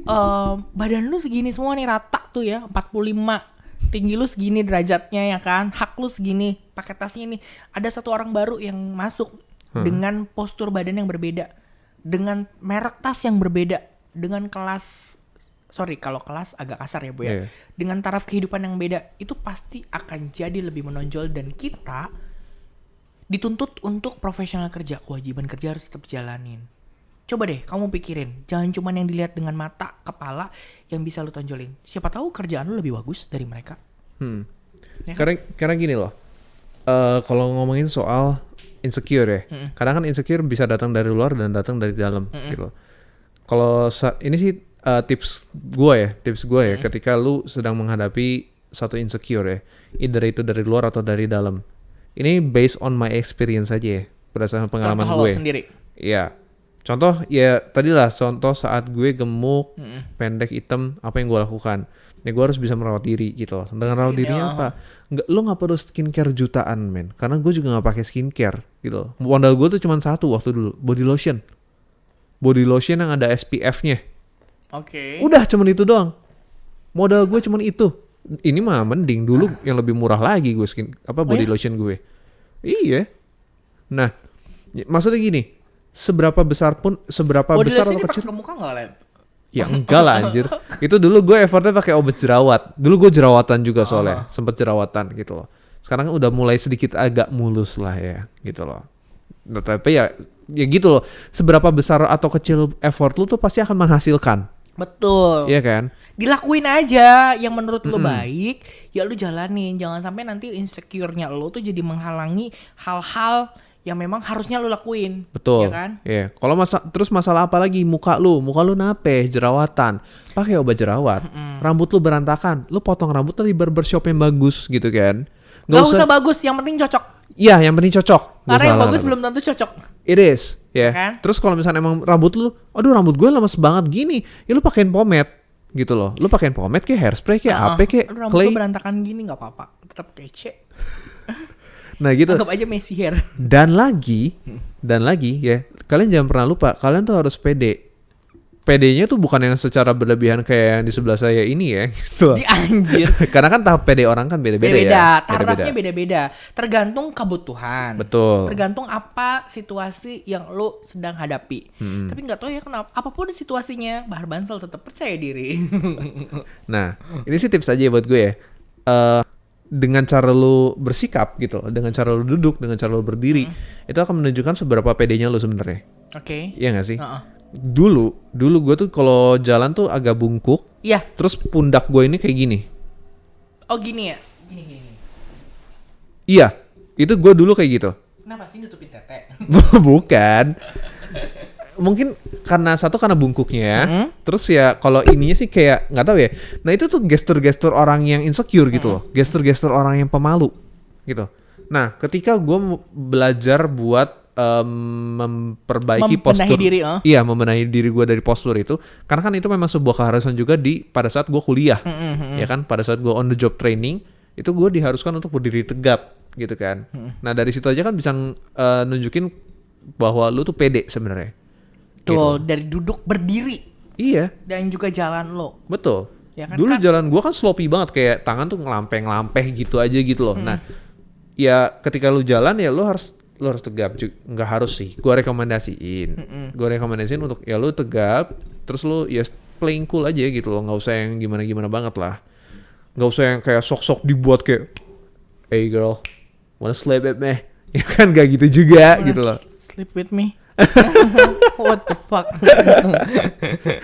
badan lu segini semua nih rata tuh ya, 45. Tinggi lu segini derajatnya ya kan? Hak lu segini, pakai tasnya nih. Ada satu orang baru yang masuk dengan postur badan yang berbeda, dengan merek tas yang berbeda, dengan kelas, sorry kalau kelas agak kasar ya Bu ya. Iya. Dengan taraf kehidupan yang beda, itu pasti akan jadi lebih menonjol dan kita dituntut untuk profesional kerja, kewajiban kerja harus tetap jalanin. Coba deh kamu pikirin, jangan cuma yang dilihat dengan mata, kepala yang bisa lu tonjolin. Siapa tahu kerjaan lu lebih bagus dari mereka. Ya kan? Karena gini loh, kalau ngomongin soal insecure ya, kadang kan insecure bisa datang dari luar dan datang dari dalam gitu. Kalau ini sih tips gue ya, ketika lu sedang menghadapi satu insecure ya, either itu dari luar atau dari dalam. Ini based on my experience aja ya, berdasarkan pengalaman Contoh gue. lo sendiri. Iya. Contoh ya tadilah contoh saat gue gemuk, pendek, hitam, apa yang gue lakukan? Ya gue harus bisa merawat diri gitu loh. Dengan merawat dirinya apa? Lo nggak perlu skincare jutaan men, karena gue juga nggak pakai skincare gitu loh. Modal gue tuh cuma satu waktu dulu, body lotion yang ada SPF-nya. Oke. Udah cuman itu doang. Modal gue cuman itu. Ini mah mending dulu yang lebih murah lagi gue body lotion gue. Iya. Nah, maksudnya gini. Seberapa besar Body besar lotion atau kecil? dipakai ke muka nggak, Leb? Ya enggak lah anjir. Itu dulu gue effortnya pakai obat jerawat. Dulu gue jerawatan juga soalnya, sempet jerawatan gitu loh. Sekarang udah mulai sedikit agak mulus lah ya, gitu loh. Nah, tapi ya gitu loh. Seberapa besar atau kecil effort lu tuh pasti akan menghasilkan. Betul. Iya kan? Dilakuin aja yang menurut lo baik, ya lu jalanin. Jangan sampai nanti insecure-nya lo tuh jadi menghalangi hal-hal yang memang harusnya lu lakuin. Betul. Ya kan? Iya. Kalau terus masalah apa lagi? Muka lu nape? Jerawatan. Pakai obat jerawat. Rambut lu berantakan. Lu potong rambut di barbershop yang bagus gitu kan. Gak usah bagus, yang penting cocok. Iya, yang penting cocok. Karena yang bagus belum tentu cocok. It is, ya. Kan? Terus kalau misalnya emang rambut lu, aduh rambut gue lemes banget gini, ya lu pakein pomade gitu loh. Lu pakein pomade kayak hairspray kayak apa kayak rambut clay. lu berantakan gini nggak apa-apa, tetap kece. Nah gitu. Anggap aja Messi hair. Dan lagi ya, kalian jangan pernah lupa, kalian tuh harus pede. PD-nya tuh bukan yang secara berlebihan kayak yang di sebelah saya ini ya, gitu. Di anjir. Karena kan tahap PD orang kan beda-beda ya. Tarafnya beda-beda. Tergantung kebutuhan. Betul. Tergantung apa situasi yang lo sedang hadapi. Tapi nggak tahu ya kenapa. Apapun situasinya, Bahar Bansal tetap percaya diri. Nah, ini sih tips aja buat gue ya. Dengan cara lu bersikap gitu, dengan cara lu duduk, dengan cara lu berdiri, itu akan menunjukkan seberapa PD-nya lu sebenarnya. Oke. Iya nggak sih? Dulu gue tuh kalau jalan tuh agak bungkuk. Iya. Terus pundak gue ini kayak gini. Oh gini ya? Gini. Iya, itu gue dulu kayak gitu. Kenapa sih nutupin tete? Bukan. Mungkin karena bungkuknya. Terus ya kalau ininya sih kayak nggak tahu ya. Nah itu tuh gestur-gestur orang yang insecure gitu loh. Gestur-gestur orang yang pemalu gitu. Nah ketika gue belajar buat memperbaiki postur, iya membenahi diri gue dari postur itu, karena kan itu memang sebuah keharusan juga pada saat gue kuliah, ya kan, pada saat gue on the job training itu gue diharuskan untuk berdiri tegap, gitu kan. Nah dari situ aja kan bisa nunjukin bahwa lu tuh pede sebenarnya. Tuh gitu. dari duduk berdiri. Iya. Dan juga jalan lo. Betul. Ya kan, dulu jalan gue kan sloppy banget, kayak tangan tuh ngelampeh gitu aja gitu loh. Nah ya ketika lu jalan ya lu harus tegap, nggak harus sih, gue rekomendasiin untuk ya lu tegap, terus lu ya playing cool aja gitu loh, nggak usah yang gimana banget lah, nggak usah yang kayak sok dibuat kayak, hey girl, wanna sleep with me, ya kan gak gitu juga gitu loh. Sleep with me. What the fuck.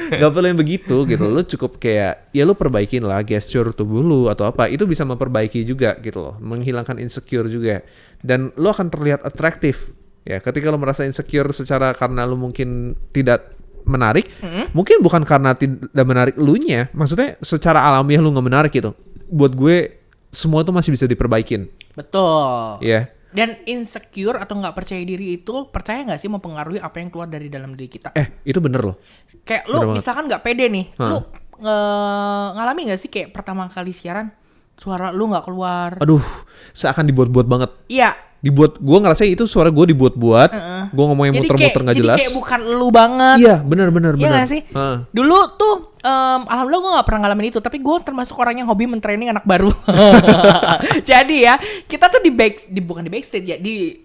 Gak perlu yang begitu gitu. Lu cukup kayak ya lu perbaikin lah gesture tubuh lu atau apa, itu bisa memperbaiki juga gitu loh, menghilangkan insecure juga, dan lu akan terlihat atraktif ya. Ketika lu merasa insecure karena lu mungkin tidak menarik, mungkin bukan karena tidak menarik elunya, maksudnya secara alamiah lu gak menarik gitu. Buat gue semua itu masih bisa diperbaikin. Betul. Iya. Dan insecure atau nggak percaya diri itu, percaya nggak sih mempengaruhi apa yang keluar dari dalam diri kita? Itu bener loh. Kayak lu misalkan nggak pede nih, lu ngalamin nggak sih kayak pertama kali siaran suara lu nggak keluar? Aduh, seakan dibuat-buat banget. Iya. Gue ngerasa itu suara gue dibuat-buat. Gue ngomongnya muter-muter nggak jelas. Jadi kayak bukan lu banget. Iya, benar. Iya gak sih? Dulu tuh alhamdulillah gue gak pernah ngalamin itu, tapi gue termasuk orang yang hobi mentraining anak baru. Jadi ya, kita tuh bukan di backstage ya, di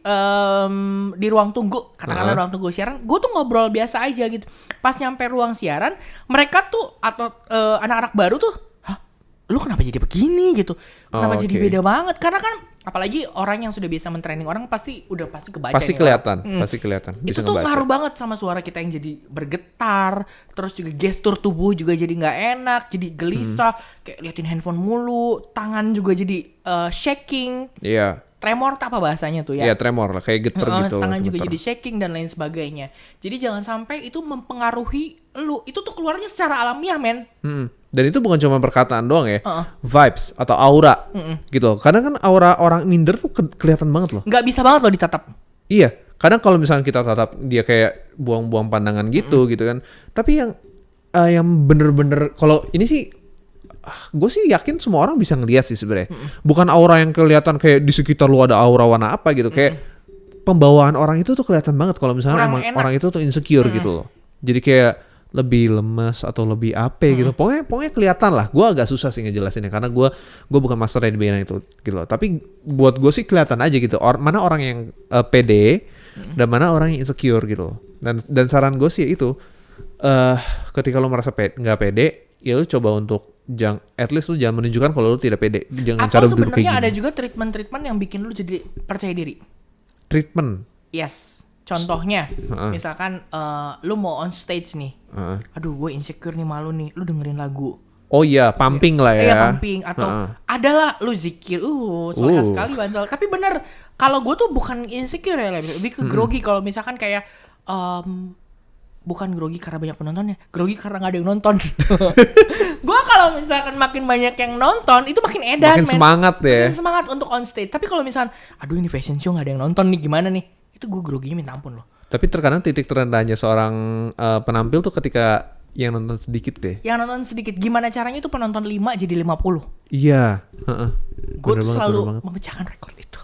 ruang tunggu, katakanlah ruang tunggu siaran, gue tuh ngobrol biasa aja gitu. Pas nyampe ruang siaran, mereka tuh atau anak-anak baru tuh, hah, lu kenapa jadi begini gitu? Kenapa jadi beda banget? Karena kan apalagi orang yang sudah biasa mentraining orang pasti kebaca. Pasti kelihatan, pasti kelihatan. Itu tuh ngaruh banget sama suara kita yang jadi bergetar, terus juga gestur tubuh juga jadi nggak enak, jadi gelisah, kayak liatin handphone mulu, tangan juga jadi shaking. Iya. Tremor tak apa bahasanya tuh ya? Iya, tremor lah, kayak geter gitu. Tangan juga jadi shaking dan lain sebagainya. Jadi jangan sampai itu mempengaruhi lu. Itu tuh keluarnya secara alamiah, men. Dan itu bukan cuma perkataan doang ya, vibes atau aura gitu. Kadang kan aura orang minder tuh kelihatan banget loh. Nggak bisa banget loh ditatap. Iya, kadang kalau misalnya kita tatap dia kayak buang-buang pandangan gitu gitu kan. Tapi yang bener-bener kalau ini sih, gue sih yakin semua orang bisa ngelihat sih sebenarnya. Bukan aura yang kelihatan kayak di sekitar lu ada aura warna apa gitu. Kayak pembawaan orang itu tuh kelihatan banget kalau misalnya emang orang itu tuh insecure gitu loh. Jadi kayak lebih lemas atau lebih apa gitu. Pokoknya kelihatan lah. Gue agak susah sih ngejelasinnya karena gue bukan master di bidang itu gitu loh. Tapi buat gue sih kelihatan aja gitu. Mana orang yang pede dan mana orang yang insecure gitu loh. Dan saran gue sih itu ketika lo merasa nggak pede, ya lo coba untuk at least lu jangan menunjukkan kalau lu tidak pede. Jangan cara duduk kayak gini. Atau sebenarnya ada juga treatment yang bikin lu jadi percaya diri. Treatment? Yes. Contohnya, misalkan lu mau on stage nih. Aduh, gue insecure nih, malu nih. Lu dengerin lagu. Oh iya, pumping lah ya. Iya, pumping. Atau adalah lu zikir. Soalnya sekali Bansal. Tapi bener, kalau gue tuh bukan insecure ya, lebih ke grogi. Kalau misalkan kayak bukan grogi karena banyak penontonnya, grogi karena gak ada yang nonton. Gue kalau misalkan makin banyak yang nonton, itu makin edan, makin semangat ya. Makin semangat untuk on stage. Tapi kalau misalkan, aduh ini fashion show gak ada yang nonton nih, gimana nih? Itu gue groginya minta ampun loh. Tapi terkadang titik terendahnya seorang penampil tuh ketika yang nonton sedikit deh. Yang nonton sedikit. Gimana caranya itu penonton 5 jadi 50? Iya. Gue tuh selalu memecahkan rekor itu.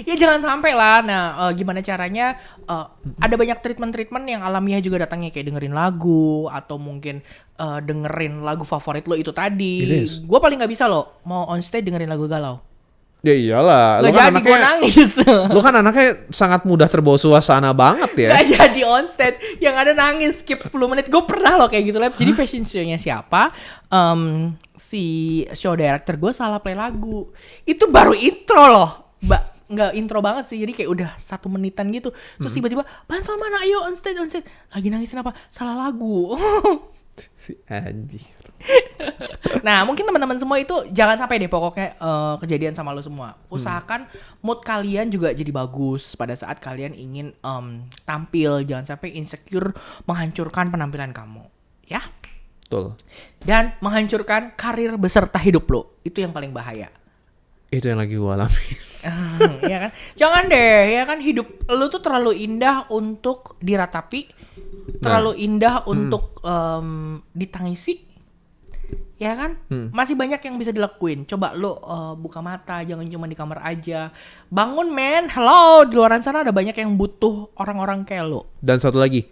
Ya jangan sampai lah. Nah, gimana caranya? Ada banyak treatment yang alamiah juga datangnya, kayak dengerin lagu atau mungkin dengerin lagu favorit lo itu tadi. Gue paling nggak bisa loh mau on stage dengerin lagu galau. Ya iyalah. Gak jadi gue nangis. Lu kan anaknya sangat mudah terbawa suasana banget ya. Gak jadi on stage, yang ada nangis skip 10 menit. Gue pernah loh kayak gitu lah. Jadi fashion show-nya siapa? Si show director gue salah play lagu. Itu baru intro loh. Nggak intro banget sih, jadi kayak udah 1 menitan gitu. Terus tiba-tiba, Bansal mana, ayo on stage. Lagi nangis kenapa? Salah lagu. Si anjir. Nah mungkin teman-teman semua itu jangan sampai deh pokoknya kejadian sama lo semua. Usahakan mood kalian juga jadi bagus pada saat kalian ingin tampil. Jangan sampai insecure menghancurkan penampilan kamu, ya. Betul. Dan menghancurkan karir beserta hidup lo. Itu yang paling bahaya. Itu yang lagi gue alami. Ya kan? Jangan deh, ya kan, hidup lu tuh terlalu indah untuk diratapi, terlalu indah untuk ditangisi. Ya kan? Masih banyak yang bisa dilakuin. Coba lu buka mata, jangan cuma di kamar aja. Bangun, men. Hello, di luar sana ada banyak yang butuh orang-orang kayak lu. Dan satu lagi,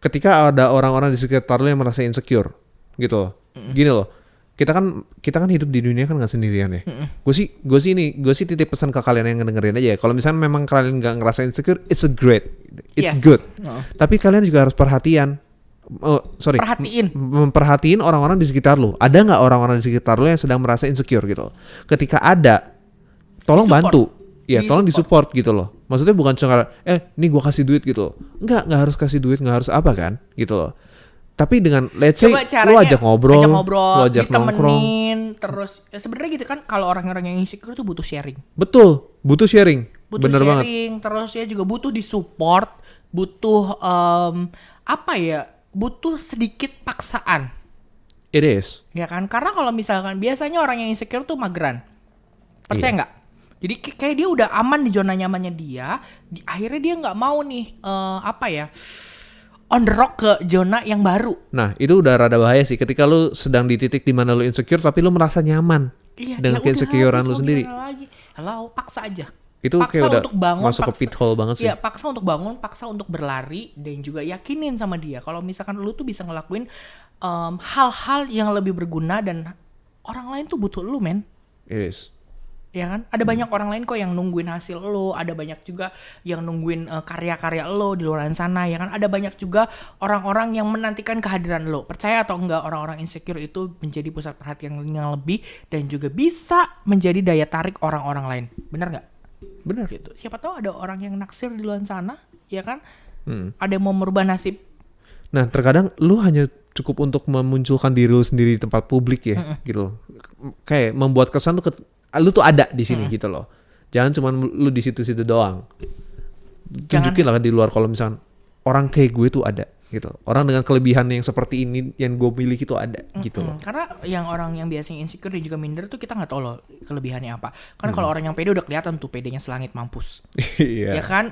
ketika ada orang-orang di sekitar lu yang merasa insecure, gitu loh. Gini loh. Kita kan hidup di dunia kan nggak sendirian ya. Gue sih titip pesan ke kalian yang ngedengerin aja ya. Kalau misalnya memang kalian nggak ngerasa insecure, it's good. Tapi kalian juga harus perhatiin memperhatiin orang-orang di sekitar lu. Ada nggak orang-orang di sekitar lu yang sedang merasa insecure gitu? Ketika ada, tolong bantu. Ya, tolong disupport gitu loh. Maksudnya bukan cuma nih gue kasih duit gitu. Nggak harus kasih duit, nggak harus apa kan gitu loh. Tapi dengan let's say lu ajak ngobrol, lu ajak nongkrong, terus ya sebenarnya gitu kan, kalau orang-orang yang insecure tuh butuh sharing. Betul, butuh sharing. Bener sharing, banget. Terus ya juga butuh disupport, butuh butuh sedikit paksaan. It is. Ya kan, karena kalau misalkan biasanya orang yang insecure tuh mageran. Percaya nggak? Jadi kayak dia udah aman di zona nyamannya dia, akhirnya dia nggak mau nih on the rock ke zona yang baru. Nah, itu udah rada bahaya sih ketika lu sedang di titik di mana lu insecure tapi lu merasa nyaman dengan keinsecurean lu sendiri. Halo, paksa aja. Itu paksa kayak udah untuk bangun, masuk ke pit hole banget sih. Iya, paksa untuk bangun, paksa untuk berlari, dan juga yakinin sama dia kalau misalkan lu tuh bisa ngelakuin hal-hal yang lebih berguna dan orang lain tuh butuh lu, men. It is. Ya kan? Ada banyak orang lain kok yang nungguin hasil lo, ada banyak juga yang nungguin karya-karya lo di luar sana, ya kan? Ada banyak juga orang-orang yang menantikan kehadiran lo. Percaya atau enggak, orang-orang insecure itu menjadi pusat perhatian yang lebih dan juga bisa menjadi daya tarik orang-orang lain. Benar nggak? Benar. Gitu. Siapa tahu ada orang yang naksir di luar sana, ya kan? Ada yang mau merubah nasib. Nah, terkadang lu hanya cukup untuk memunculkan diri lu sendiri di tempat publik ya, gitu. Kayak membuat kesan tuh lu tuh ada di sini gitu loh. Jangan cuma lu di situ-situ doang. Tunjukin lah di luar kalau misalkan orang kayak gue tuh ada gitu. Orang dengan kelebihan yang seperti ini yang gue miliki tuh ada gitu loh. Karena yang orang yang biasanya insecure dan juga minder tuh kita nggak tahu loh kelebihannya apa. Karena kalau orang yang pede udah kelihatan tuh pedenya selangit mampus. Iya. Ya kan?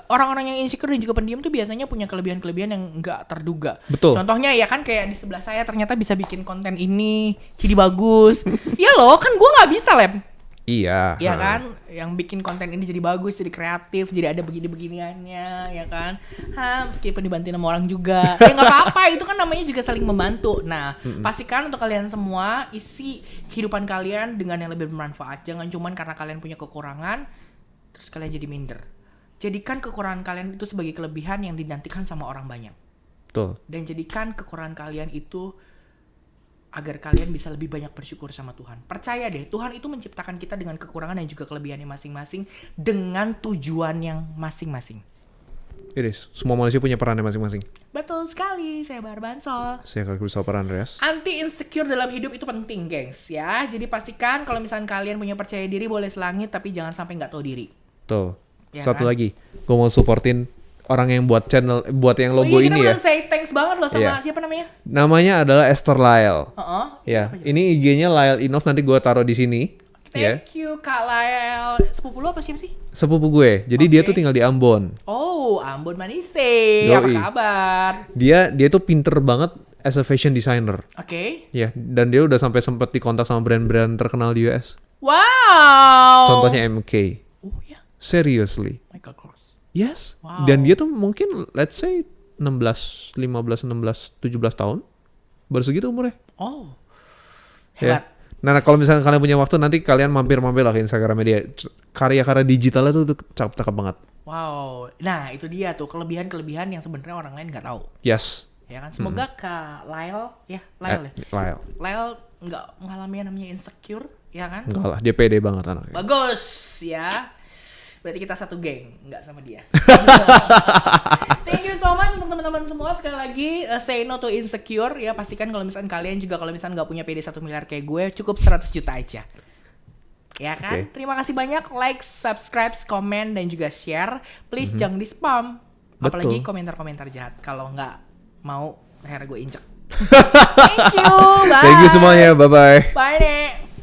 Orang-orang yang insecure dan juga pendiam tuh biasanya punya kelebihan-kelebihan yang nggak terduga. Betul. Contohnya ya kan kayak di sebelah saya ternyata bisa bikin konten ini jadi bagus. Iya loh, kan gue nggak bisa, Lem. Iya. Ya kan, yang bikin konten ini jadi bagus, jadi kreatif, jadi ada begini-beginiannya, ya kan. Meskipun dibantuin sama orang juga, ya nggak apa-apa. Itu kan namanya juga saling membantu. Nah, pastikan untuk kalian semua isi kehidupan kalian dengan yang lebih bermanfaat. Jangan cuman karena kalian punya kekurangan, terus kalian jadi minder. Jadikan kekurangan kalian itu sebagai kelebihan yang dinantikan sama orang banyak. Betul. Dan jadikan kekurangan kalian itu agar kalian bisa lebih banyak bersyukur sama Tuhan. Percaya deh, Tuhan itu menciptakan kita dengan kekurangan dan juga kelebihannya masing-masing dengan tujuan yang masing-masing. It is. Semua manusia punya perannya masing-masing. Betul sekali, saya Bar Bansol. Saya Kak Christopher Andreas. Anti-insecure dalam hidup itu penting, gengs, ya. Jadi pastikan kalau misalnya kalian punya percaya diri boleh selangit, tapi jangan sampai nggak tahu diri. Tuh. Ya Satu kan? lagi, gue mau supportin orang yang buat channel, buat yang logo kita ini ya. bener say thanks banget loh sama siapa namanya? Namanya adalah Esther Lyle. Ya. Ini IG-nya Lyle Inoff, nanti gue taruh di sini. Thank you Kak Lael. Sepupu lu apa siapa sih? Sepupu gue. Jadi dia tuh tinggal di Ambon. Oh, Ambon Manise. Apa kabar? Dia tuh pinter banget as a fashion designer. Oke. Ya, dan dia udah sampai sempet dikontak sama brand-brand terkenal di US. Wow. Contohnya MK. Oh ya. Seriously. Michael Kors. Yes. Wow. Dan dia tuh mungkin let's say 16, 15, 16, 17 tahun. Baru segitu umurnya. Oh. Ya. Hebat. Nah, kalau misalnya kalian punya waktu nanti kalian mampir-mampir lah ke Instagramnya dia. Karya-karya digitalnya tuh cakep-cakep banget. Wow. Nah, itu dia tuh kelebihan-kelebihan yang sebenarnya orang lain nggak tahu. Yes. Ya kan? Semoga Kak Lyle ya, Lyle. Lyle nggak mengalami yang namanya insecure, ya kan? Enggak lah, dia pede banget anaknya. Bagus, ya. Berarti kita satu geng, nggak sama dia. Thank you so much untuk teman-teman semua. Sekali lagi, say no to insecure. Ya, pastikan kalau misalkan kalian juga kalau misalkan nggak punya PD 1 miliar kayak gue, cukup 100 juta aja. Ya kan? Okay. Terima kasih banyak. Like, subscribe, komen, dan juga share. Please jangan di spam. Apalagi komentar-komentar jahat. Kalau nggak mau, akhirnya gue injek. Thank you. Bye. Thank you semuanya. Bye-bye. Bye, Nek.